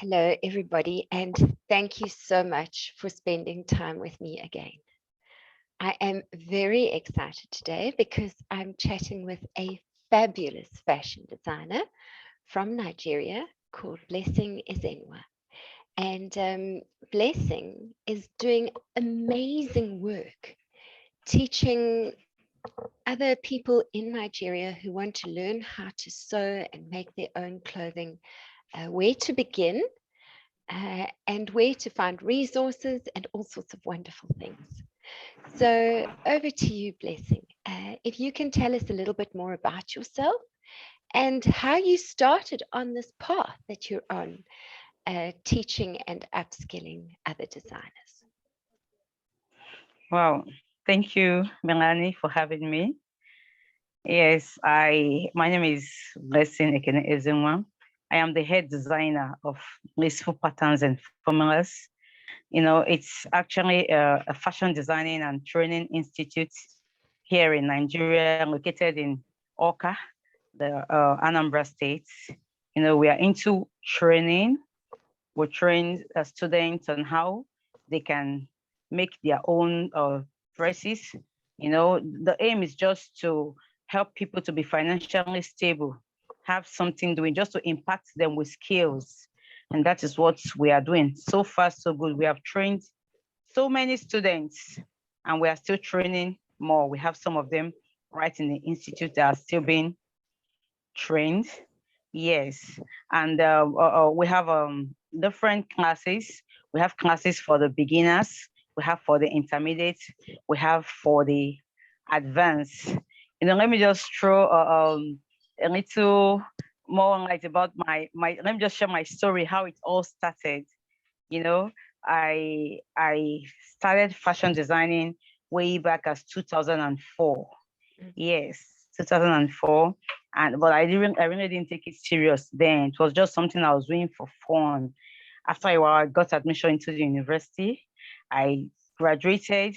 Hello, everybody, and thank you so much for spending time with me again. I am very excited today because I'm chatting with a fabulous fashion designer from Nigeria called Blessing Ezenwa. And Blessing is doing amazing work teaching other people in Nigeria who want to learn how to sew and make their own clothing, where to begin and where to find resources and all sorts of wonderful things. So over to you, Blessing. If you can tell us a little bit more about yourself and how you started on this path that you're on, teaching and upskilling other designers. Wow, thank you, Melanie, for having me. Yes, my name is Blessing Ezenwa. I am the head designer of Blissful Patterns and Formulas. It's actually a fashion designing and training institute here in Nigeria, located in Awka, the Anambra State. We are into training. We train students on how they can make their own dresses. The aim is just to help people to be financially stable, have something doing, just to impact them with skills. And that is what we are doing. So far, so good. We have trained so many students, and we are still training more. We have some of them right in the institute that are still being trained. Yes, and we have different classes. We have classes for the beginners, we have for the intermediate, we have for the advanced. Let me just throw a little more light about let me just share my story, how it all started. I started fashion designing way back as 2004. Yes, 2004. But I really didn't take it serious then. It was just something I was doing for fun. After a while, I got admission into the university. I graduated.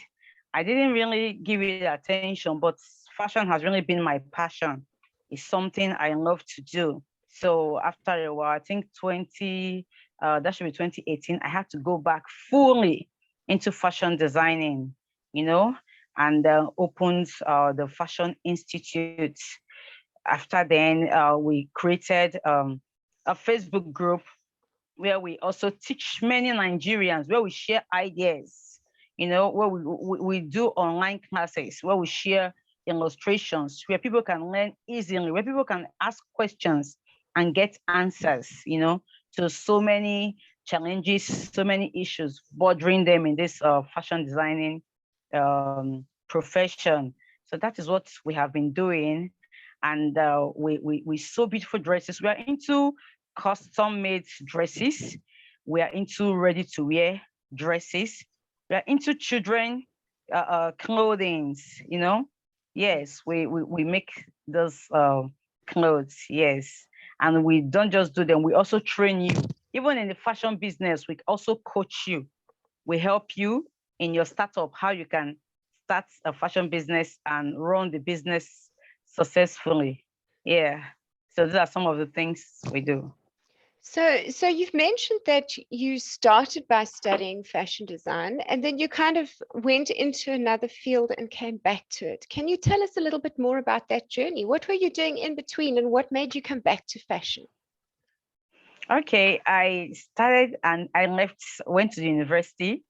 I didn't really give it attention, but fashion has really been my passion. It's something I love to do. So after a while, I think that should be 2018, I had to go back fully into fashion designing, and opened the Fashion Institute. After then, we created a Facebook group where we also teach many Nigerians, where we share ideas, where we do online classes, where we share illustrations, where people can learn easily, where people can ask questions and get answers, to so many challenges, so many issues bothering them in this fashion designing profession. So that is what we have been doing. And we sew beautiful dresses. We are into custom made dresses. We are into ready to wear dresses. We are into children clothing, Yes, we make those clothes, yes. And we don't just do them, we also train you. Even in the fashion business, we also coach you. We help you in your startup, how you can start a fashion business and run the business successfully. Yeah. So these are some of the things we do. So you've mentioned that you started by studying fashion design and then you kind of went into another field and came back to it. Can you tell us a little bit more about that journey? What were you doing in between and what made you come back to fashion? Okay, I started and I went to the university.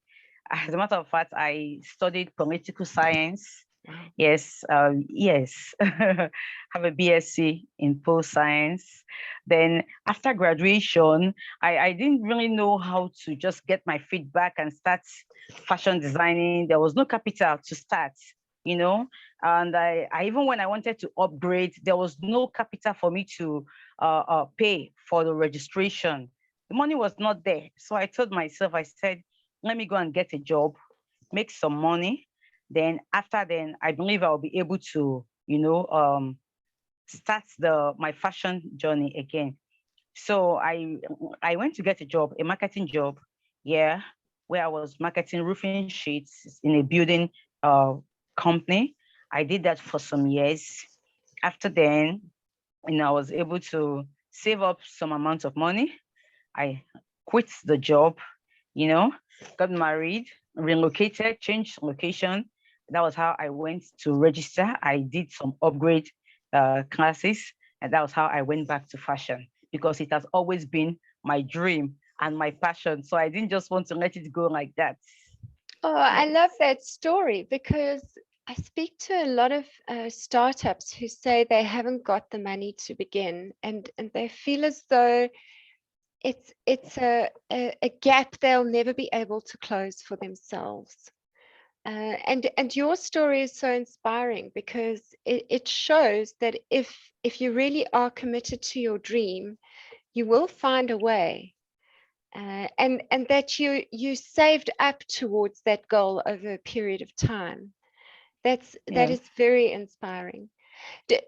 As a matter of fact, I studied political science. Wow. Yes, yes. Have a BSc in post science. Then after graduation, I didn't really know how to just get my feet back and start fashion designing. There was no capital to start, and I even when I wanted to upgrade, there was no capital for me to pay for the registration. The money was not there. So I told myself, I said, let me go and get a job, make some money. Then after then, I believe I'll be able to, start my fashion journey again. So I went to get a job, a marketing job, yeah, where I was marketing roofing sheets in a building company. I did that for some years. After then, I was able to save up some amount of money. I quit the job, you know, got married, relocated, changed location. That was how I went to register. I did some upgrade classes, and that was how I went back to fashion, because it has always been my dream and my passion. So I didn't just want to let it go like that. Oh, I Yes. love that story because I speak to a lot of startups who say they haven't got the money to begin, and they feel as though it's a gap they'll never be able to close for themselves. And your story is so inspiring because it shows that if you really are committed to your dream, you will find a way. And that you saved up towards that goal over a period of time. That Yeah. is very inspiring.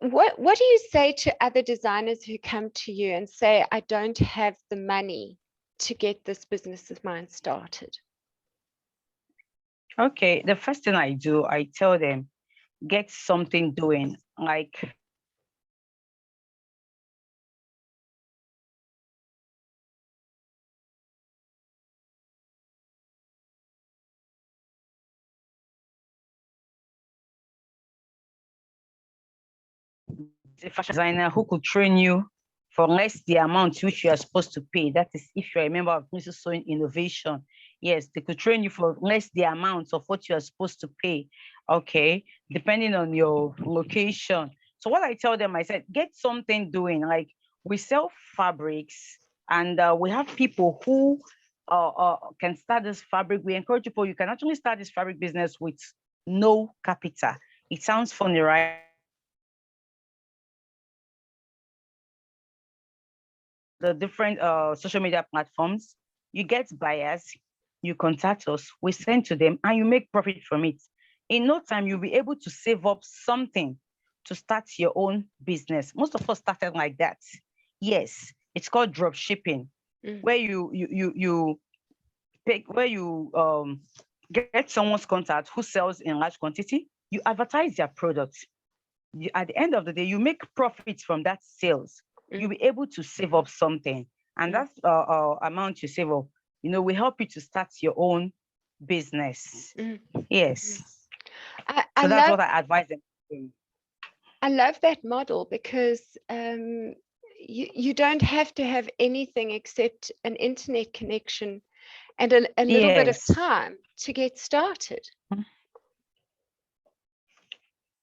What do you say to other designers who come to you and say, I don't have the money to get this business of mine started? Okay. The first thing I do, I tell them, get something doing. Like a fashion designer who could train you for less the amount which you are supposed to pay. That is, if you're a member of Blissful Sewing Innovation, yes, they could train you for less the amount of what you are supposed to pay. Okay, depending on your location. So what I tell them, I said, get something doing. Like we sell fabrics, and we have people who can start this fabric. We encourage people, you can actually start this fabric business with no capital. It sounds funny, right? The different social media platforms, you get buyers, you contact us, we send to them, and you make profit from it. In no time, you'll be able to save up something to start your own business. Most of us started like that. Yes, it's called drop shipping, Mm. where you pick, where you get someone's contact who sells in large quantity, you advertise their products. At the end of the day, you make profits from that sales. You'll Mm. be able to save up something, and Mm. that amount you save up, will help you to start your own business. Mm. Yes. Mm. I So that's love what I advise them to do. I love that model because you don't have to have anything except an internet connection and a little bit of Yes. time to get started.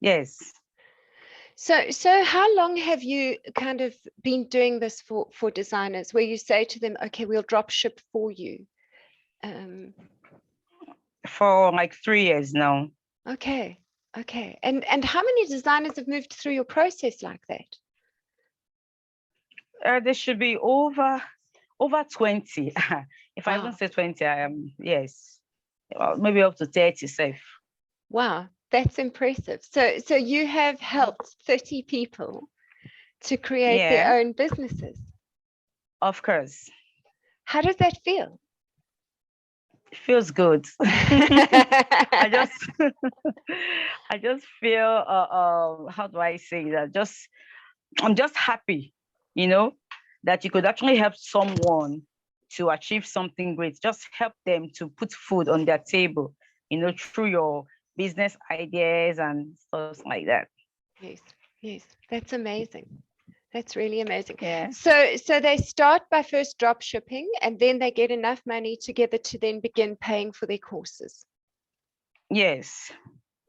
Yes. So how long have you kind of been doing this for designers, where you say to them, okay, we'll drop ship for you? For like 3 years now. Okay, okay. And how many designers have moved through your process like that? There should be over 20. If I even Wow. say 20, I am, yes. Well, maybe up to 30 safe. Wow, that's impressive. So you have helped 30 people to create Yeah, their own businesses. of course. How does that feel? It feels good. I just I just feel how do I say that? I'm just happy, you know, that you could actually help someone to achieve something great. Just help them to put food on their table, through your business ideas and stuff like that. Yes, yes, that's amazing. That's really amazing. Yeah. So they start by first drop shipping and then they get enough money together to then begin paying for their courses. Yes.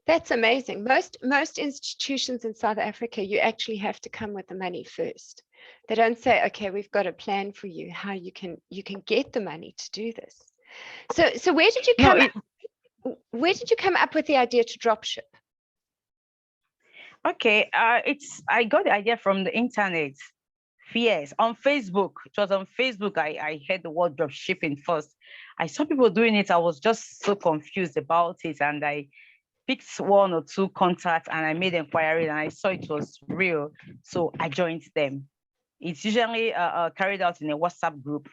That's amazing. Most institutions in South Africa, you actually have to come with the money first. They don't say, okay, we've got a plan for you, how you can get the money to do this. So No, it where did you come up with the idea to drop ship? okay. I got the idea from the internet. Yes, on Facebook. It was on Facebook. I heard the word drop shipping first. I saw people doing it. I was just so confused about it, and I picked one or two contacts and I made inquiry and I saw it was real. So I joined them. It's usually carried out in a WhatsApp group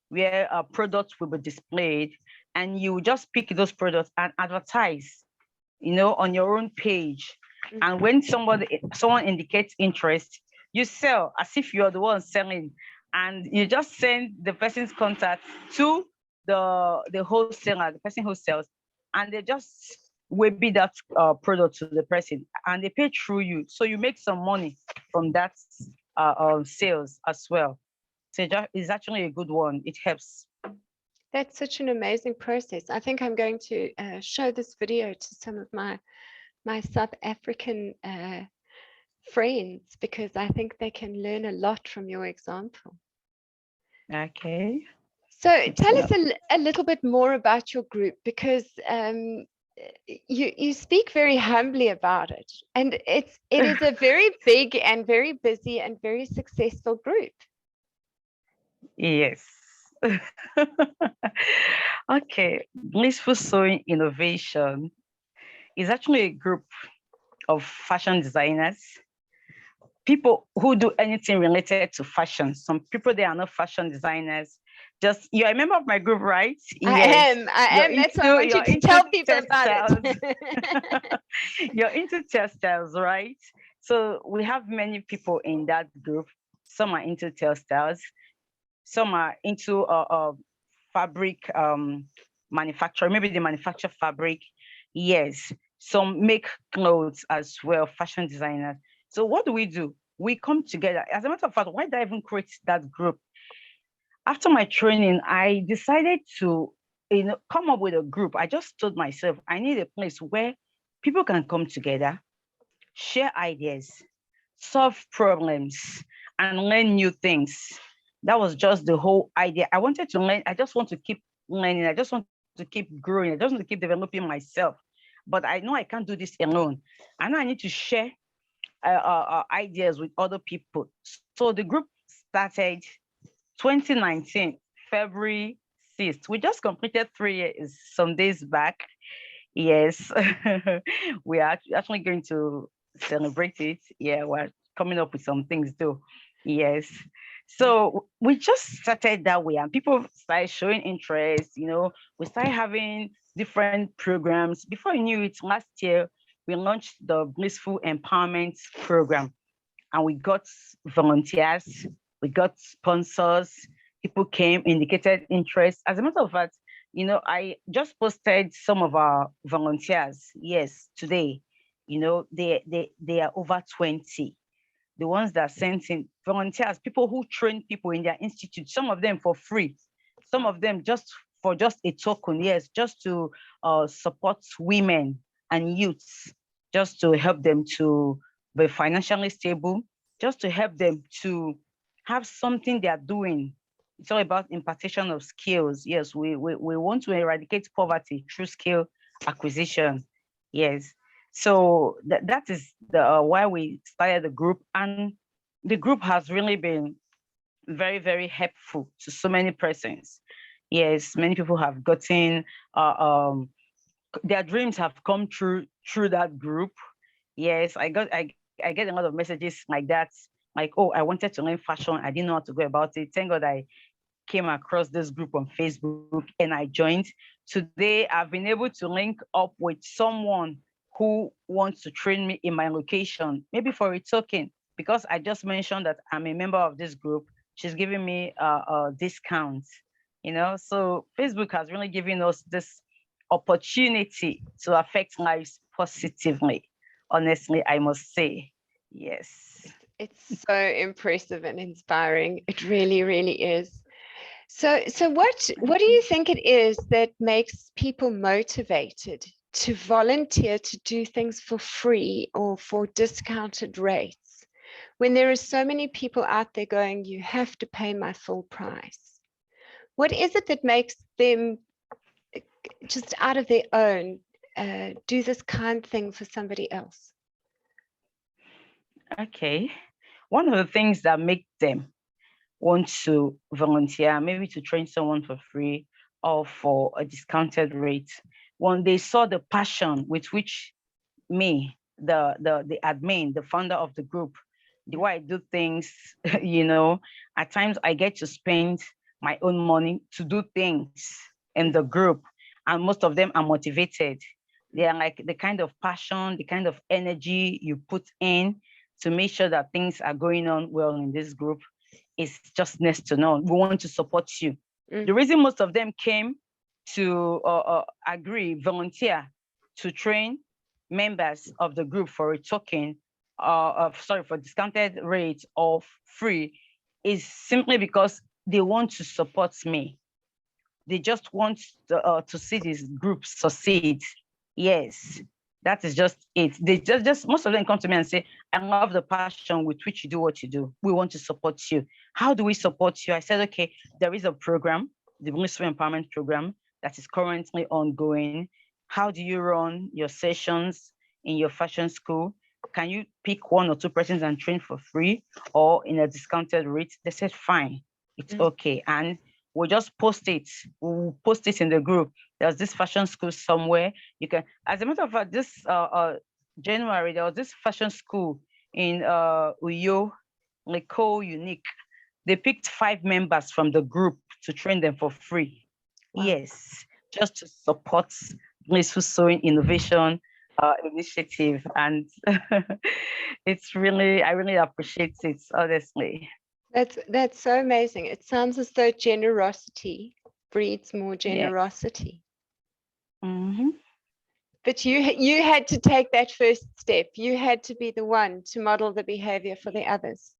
where products will be displayed, and you just pick those products and advertise, on your own page. Mm. And when someone indicates interest, you sell as if you're the one selling. and you just send the person's contact to the wholesaler, the person who sells, and they just will be that product to the person, and they pay through you. So you make some money from that sales as well. So it's actually a good one. It helps. That's such an amazing process. I think I'm going to show this video to some of my South African friends, because I think they can learn a lot from your example. Okay. So tell us a little bit more about your group, because you speak very humbly about it, and it is a very big and very busy and very successful group. Yes. Okay. Blissful Sewing Innovation is actually a group of fashion designers, people who do anything related to fashion. Some people, they are not fashion designers. Just, you're a member of my group, right? Yes. I am. That's why I want you to tell people about it. You're into textiles, right? So we have many people in that group. Some are into textiles. Some are into fabric manufacturer. Maybe they manufacture fabric. Yes. Some make clothes as well, fashion designers. So what do? We come together. As a matter of fact, why did I even create that group? After my training, I decided to come up with a group. I just told myself I need a place where people can come together, share ideas, solve problems, and learn new things. That was just the whole idea. I wanted to learn. I just want to keep learning. I just want to keep growing. I just want to keep developing myself. But I know I can't do this alone. I know I need to share ideas with other people. So the group started 2019, February 6th. We just completed 3 years some days back. Yes, we are actually going to celebrate it. Yeah, we're coming up with some things too. Yes. So we just started that way, and people started showing interest. We started having different programs. Before you knew it, last year we launched the Blissful Empowerment Program, and we got volunteers, we got sponsors, people came, indicated interest. As a matter of fact, I just posted some of our volunteers, yes, today. They are over 20. The ones that sent in volunteers, people who train people in their institute, some of them for free, some of them just for just a token, yes, just to support women and youths, just to help them to be financially stable, just to help them to have something they are doing. It's all about impartation of skills. Yes, we want to eradicate poverty through skill acquisition. Yes. So that is the why we started the group, and the group has really been very, very helpful to so many persons. Yes, many people have gotten their dreams have come true through that group. Yes, I get a lot of messages like that, like, oh, I wanted to learn fashion, I didn't know how to go about it. Thank God I came across this group on Facebook and I joined. Today, I've been able to link up with someone who wants to train me in my location, maybe for a token, because I just mentioned that I'm a member of this group. She's giving me a discount, So Facebook has really given us this opportunity to affect lives positively. Honestly, I must say, yes. It's so impressive and inspiring. It really, really is. So what do you think it is that makes people motivated to volunteer to do things for free or for discounted rates, when there are so many people out there going, you have to pay my full price? What is it that makes them just out of their own do this kind thing for somebody else? Okay. One of the things that make them want to volunteer, maybe to train someone for free or for a discounted rate, when they saw the passion with which me, the admin, the founder of the group, the way I do things, at times I get to spend my own money to do things in the group, and most of them are motivated. They are like the kind of passion, the kind of energy you put in. to make sure that things are going on well in this group is just next to none. We want to support you. The reason most of them came to volunteer to train members of the group for a token, for discounted rate of free, is simply because they want to support me. They just want to see this group succeed. Yes, that is just it. They just most of them come to me and say, I love the passion with which you do what you do. We want to support you. How do we support you? I said, okay, there is a program, the Blissful Empowerment Program, that is currently ongoing. How do you run your sessions in your fashion school? Can you pick 1 or 2 persons and train for free or in a discounted rate? They said, fine, it's okay. And we'll just post it. We'll post it in the group. There's this fashion school somewhere. You can, as a matter of fact, this January, there was this fashion school in Uyo, Leko Unique. They picked 5 members from the group to train them for free. Wow. Yes, just to support Blissful Sewing Innovation initiative. And it's really, I really appreciate it, honestly. That's so amazing. It sounds as though generosity breeds more generosity. Yes. But you had to take that first step. You had to be the one to model the behavior for the others.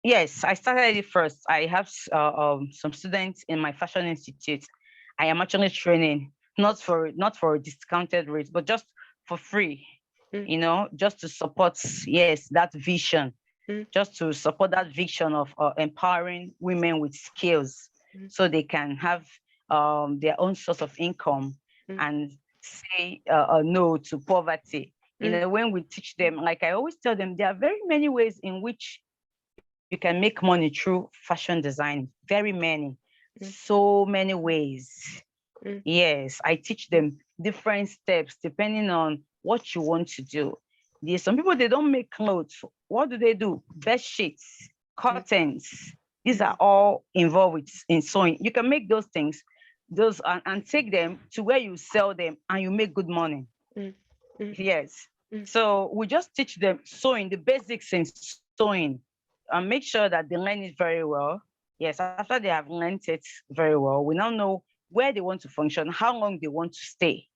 Yes, I started it first. I have some students in my fashion institute. I am actually training, not for a discounted rate, but just for free, you know, just to support, yes, that vision, just to support that vision of empowering women with skills so they can have their own source of income and say no to poverty. You know, when we teach them, like I always tell them, there are very many ways in which you can make money through fashion design. Very many, so many ways. Yes, I teach them different steps depending on what you want to do. There's some people, they don't make clothes. What do? Bed sheets, curtains. These are all involved in sewing. You can make those things, and take them to where you sell them and you make good money. Yes. So we just teach them sewing, the basics in sewing, and make sure that they learn it very well. Yes, after they have learned it very well, we now know where they want to function, how long they want to stay.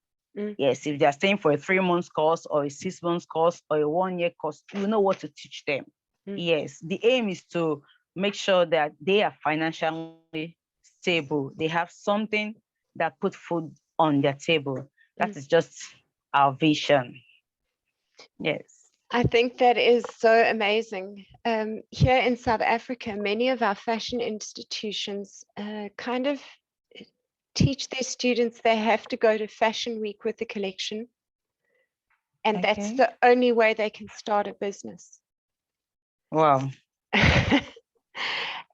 Yes, if they are staying for a 3-month course or a 6-month course or a 1-year course, you know what to teach them. Yes, the aim is to make sure that they are financially stable. They have something that put food on their table. That is just our vision. Yes. I think that is so amazing. Here in South Africa, many of our fashion institutions kind of teach their students they have to go to Fashion Week with the collection. And that's the only way they can start a business. Wow.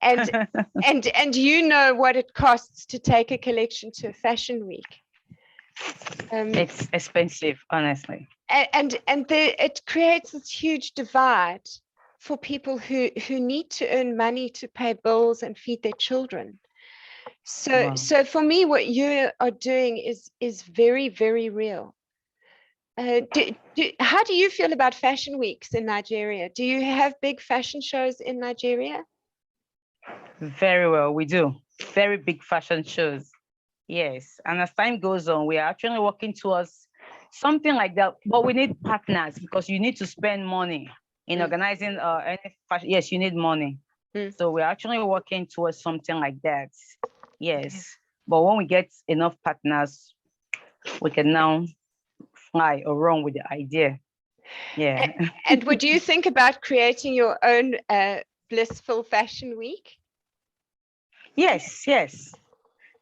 and you know what it costs to take a collection to a Fashion Week. It's expensive, honestly. And it creates this huge divide for people who need to earn money to pay bills and feed their children. So for me, what you are doing is very, very real. How do you feel about fashion weeks in Nigeria? Do you have big fashion shows in Nigeria? Very well, we do. Very big fashion shows. Yes, and as time goes on, we are actually working towards something like that. But we need partners because you need to spend money in organizing any fashion. Yes, you need money. So we're actually working towards something like that. Yes, but when we get enough partners, we can now fly or run with the idea. Yeah. And would you think about creating your own Blissful Fashion Week? Yes,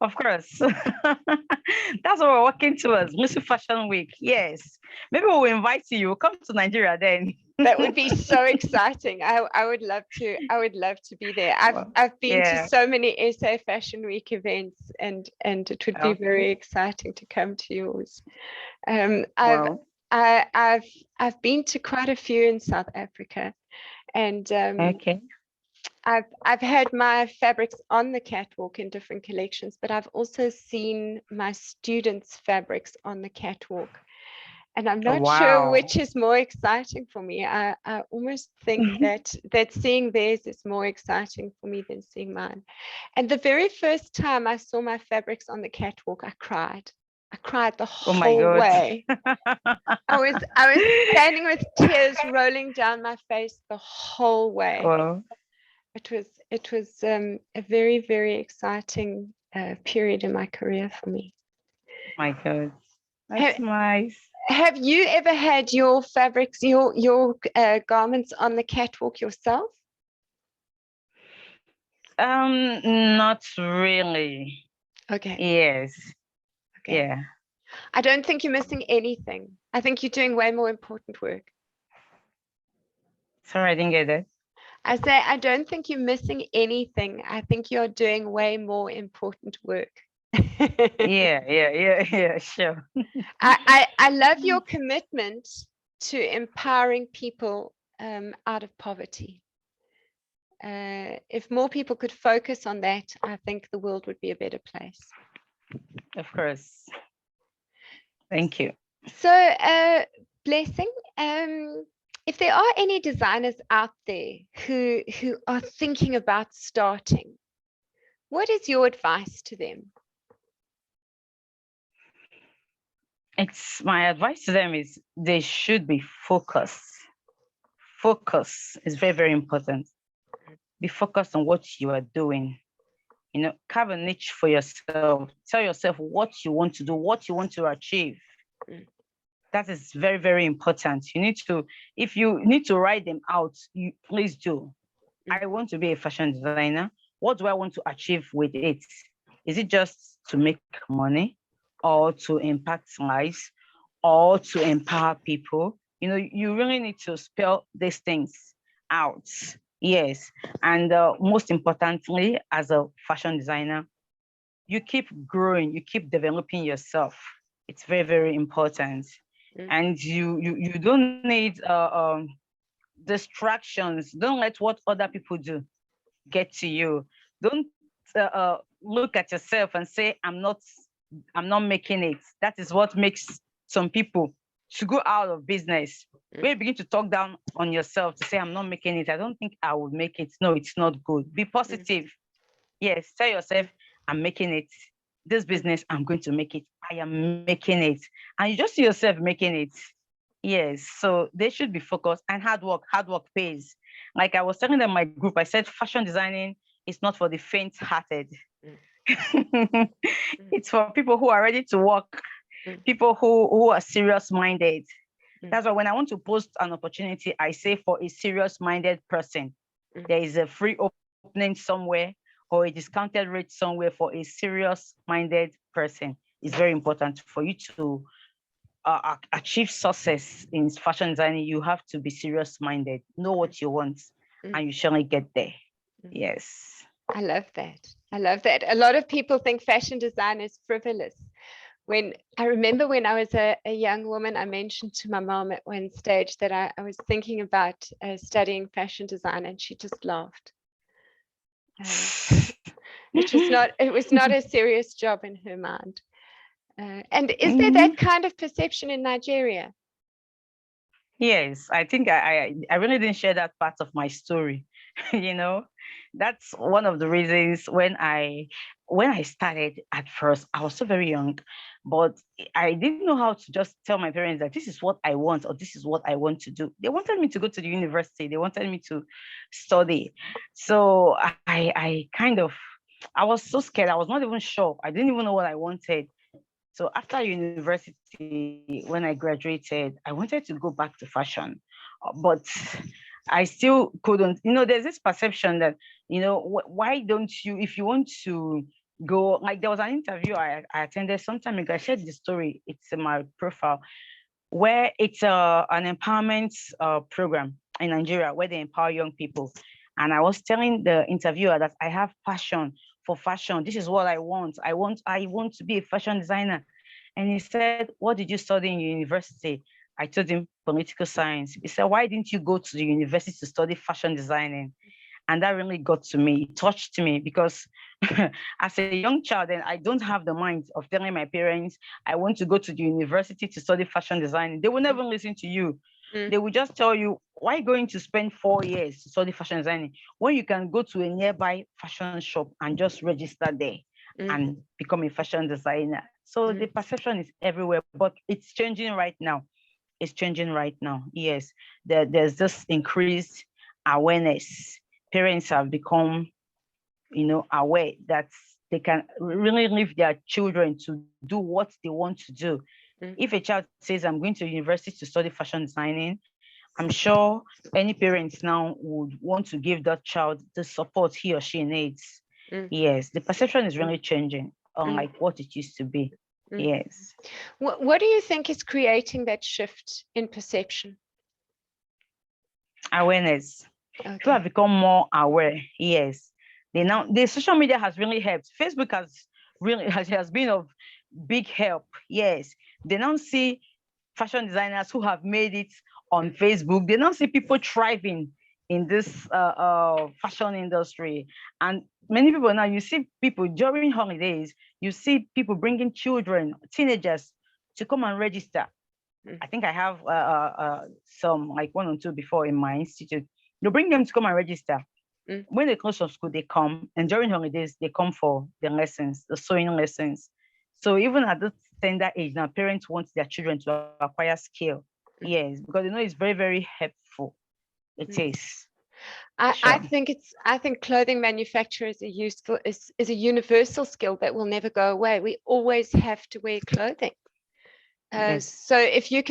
of course. That's what we're working towards, Blissful Fashion Week. Yes, maybe we'll invite you. Come to Nigeria then. That would be so exciting. I would love to. I would love to be there. I've been to so many SA Fashion Week events, and it would be very exciting to come to yours. I've been to quite a few in South Africa, and I've had my fabrics on the catwalk in different collections, but I've also seen my students' fabrics on the catwalk. And I'm not sure Wow. which is more exciting for me. I almost think that seeing theirs is more exciting for me than seeing mine. And the very first time I saw my fabrics on the catwalk, I cried. I cried the Oh my whole God. way. I was standing with tears rolling down my face the whole way. Well, It was a very, very exciting period in my career for me. my God. Ha- That's nice. Have you ever had your fabrics, your garments on the catwalk yourself? Not really. Okay. Yes. Okay. Yeah. I don't think you're missing anything. I think you're doing way more important work. Sorry, I didn't get that. I say I don't think you're missing anything. I think you're doing way more important work. Yeah, sure. I love your commitment to empowering people out of poverty. If more people could focus on that, I think the world would be a better place. Of course. Thank you. So, Blessing, if there are any designers out there who are thinking about starting, what is your advice to them? It's my advice to them is they should be focused. Focus is very, very important. Be focused on what you are doing. You know, carve a niche for yourself. Tell yourself what you want to do, what you want to achieve. That is very, very important. You need to, if you need to write them out, you please do. I want to be a fashion designer. What do I want to achieve with it? Is it just to make money or to impact lives or to empower people? You know, you really need to spell these things out. Yes. And most importantly, as a fashion designer, you keep growing, you keep developing yourself. It's very, very important. And you don't need distractions. Don't let what other people do get to you. Don't look at yourself and say, I'm not making it. That is what makes some people to go out of business. When you begin to talk down on yourself to say, I'm not making it, I don't think I would make it. No, it's not good. Be positive. Yes, tell yourself, I'm making it. This business, I'm going to make it. I am making it. And you just see yourself making it. Yes, so they should be focused and hard work. Hard work pays. Like I was telling them in my group, I said fashion designing is not for the faint-hearted. It's for people who are ready to work, people who are serious-minded. That's why when I want to post an opportunity, I say for a serious-minded person. There is a free opening somewhere or a discounted rate somewhere for a serious-minded person. It's very important for you to achieve success in fashion designing. You have to be serious-minded, know what you want, and you surely get there. Yes. I love that. I love that. A lot of people think fashion design is frivolous. When I remember when I was a young woman, I mentioned to my mom at one stage that I was thinking about studying fashion design, and she just laughed. It was not a serious job in her mind. And is there that kind of perception in Nigeria? Yes, I think I really didn't share that part of my story. You know, that's one of the reasons when I started at first, I was so very young, but I didn't know how to just tell my parents that this is what I want or this is what I want to do. They wanted me to go to the university. They wanted me to study. So I was so scared. I was not even sure. I didn't even know what I wanted. So after university, when I graduated, I wanted to go back to fashion, but I still couldn't. You know, there's this perception that, you know, why don't you, if you want to go, like there was an interview I attended some time ago. I shared the story. It's in my profile, where it's an empowerment program in Nigeria where they empower young people. And I was telling the interviewer that I have passion for fashion. This is what I want. I want to be a fashion designer. And he said, what did you study in university? I told him political science. He said, why didn't you go to the university to study fashion designing? And that really got to me, it touched me, because as a young child, and I don't have the mind of telling my parents I want to go to the university to study fashion design. They will never listen to you. They will just tell you, why going to spend 4 years to study fashion design when you can go to a nearby fashion shop and just register there and become a fashion designer? So the perception is everywhere, but it's changing right now. It's changing right now. Yes, there's this increased awareness. Parents have become, aware that they can really leave their children to do what they want to do. If a child says, I'm going to university to study fashion designing, I'm sure any parents now would want to give that child the support he or she needs. Yes, the perception is really changing, unlike what it used to be. Yes. What do you think is creating that shift in perception? Awareness. Okay. People have become more aware. Yes. The social media has really helped. Facebook has been of big help. Yes. They now see fashion designers who have made it on Facebook. They now see people thriving in this fashion industry. And many people now, you see people during holidays, you see people bringing children, teenagers to come and register. I think I have some, like 1 or 2 before in my institute. You bring them to come and register. When they close from school, they come, and during holidays, they come for the lessons, the sewing lessons. So even at this tender age now, parents want their children to acquire skill. Yes, because they know it's very, very helpful. It is. I think clothing manufacture is a universal skill that will never go away. We always have to wear clothing. Yes. So if you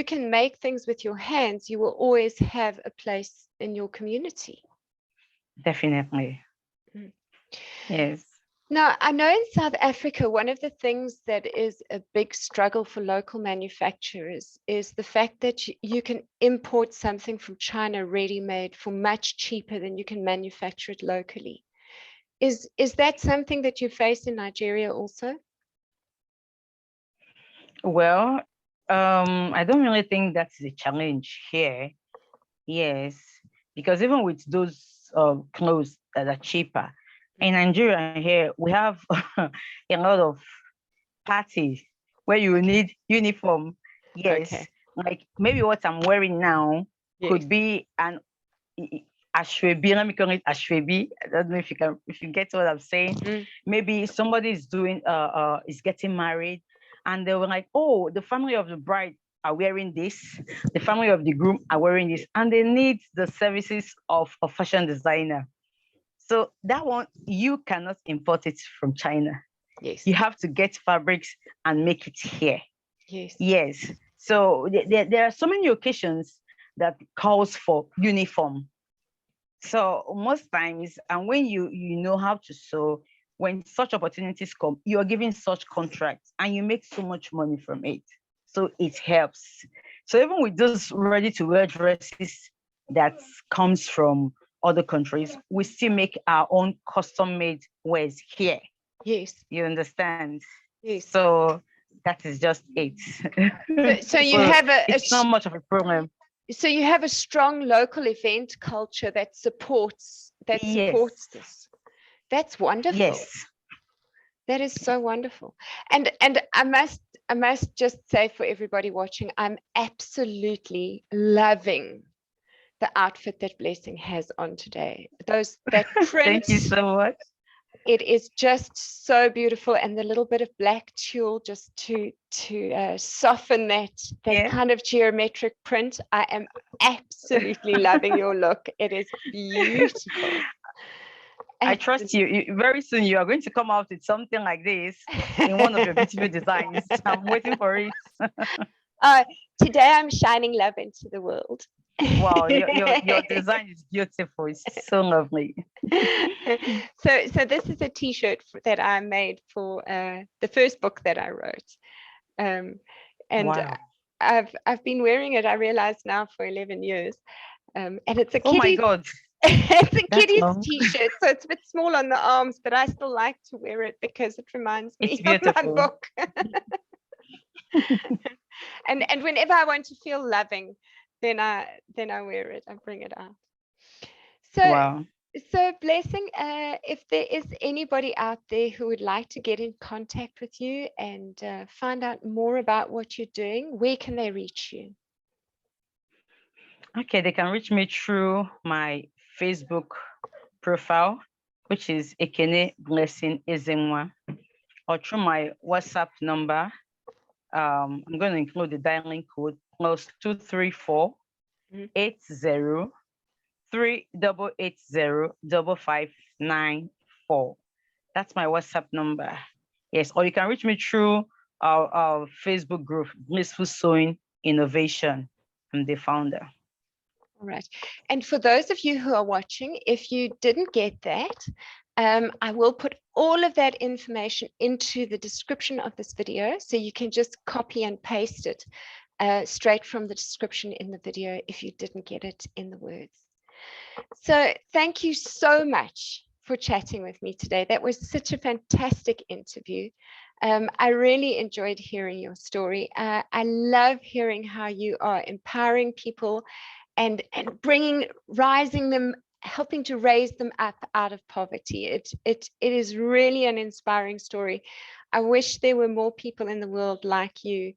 can make things with your hands, you will always have a place in your community. Definitely. Yes. Now, I know in South Africa, one of the things that is a big struggle for local manufacturers is the fact that you can import something from China ready-made for much cheaper than you can manufacture it locally. Is that something that you face in Nigeria also? Well, I don't really think that's a challenge here. Yes, because even with those clothes that are cheaper, in Nigeria here, we have a lot of parties where you need uniform. Yes, Okay. like maybe what I'm wearing now could be an ashwebi. Let me call it ashwebi. I don't know if you get what I'm saying. Maybe somebody is is getting married, and they were like, oh, the family of the bride are wearing this, the family of the groom are wearing this, and they need the services of a fashion designer. So that one, you cannot import it from China. Yes. You have to get fabrics and make it here. Yes. Yes. So there are so many occasions that calls for uniform. So most times, and when you know how to sew, when such opportunities come, you are given such contracts and you make so much money from it. So it helps. So even with those ready-to-wear dresses that comes from other countries, we still make our own custom-made wares here. Yes. You understand? Yes. So that is just it. So you have it's not much of a problem. So you have a strong local event culture that supports this. That's wonderful. Yes. That is so wonderful. And I must just say for everybody watching, I'm absolutely loving the outfit that Blessing has on today. That print. Thank you so much. It is just so beautiful, and the little bit of black tulle just to soften that kind of geometric print. I am absolutely loving your look. It is beautiful. I trust you. Very soon you are going to come out with something like this in one of your beautiful designs. I'm waiting for it. Today I'm shining love into the world. Wow, your design is beautiful. It's so lovely. So this is a T-shirt that I made for the first book that I wrote, and wow. I've been wearing it, I realize now, for 11 years, and it's a kitty. Oh my God. It's a kitty's T-shirt, so it's a bit small on the arms, but I still like to wear it because it reminds me of my book. and whenever I want to feel loving, then I wear it. I bring it out. So wow. So, Blessing, if there is anybody out there who would like to get in contact with you and find out more about what you're doing, where can they reach you? Okay, they can reach me through my Facebook profile, which is Ekene Blessing Ezenwa, or through my WhatsApp number. I'm going to include the dialing code +234 80 3880 5594. That's my WhatsApp number. Yes, or you can reach me through our Facebook group, Blissful Sewing Innovation. I'm the founder. All right. And for those of you who are watching, if you didn't get that, I will put all of that information into the description of this video. So you can just copy and paste it straight from the description in the video if you didn't get it in the words. So thank you so much for chatting with me today. That was such a fantastic interview. I really enjoyed hearing your story. I love hearing how you are empowering people and rising them, helping to raise them up out of poverty. It is really an inspiring story. I wish there were more people in the world like you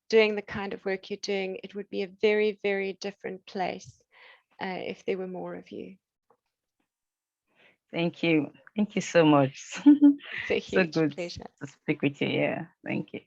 doing the kind of work you're doing. It would be a very, very different place if there were more of you. Thank you. Thank you so much. It's a So huge good pleasure. to speak with you. Yeah, thank you.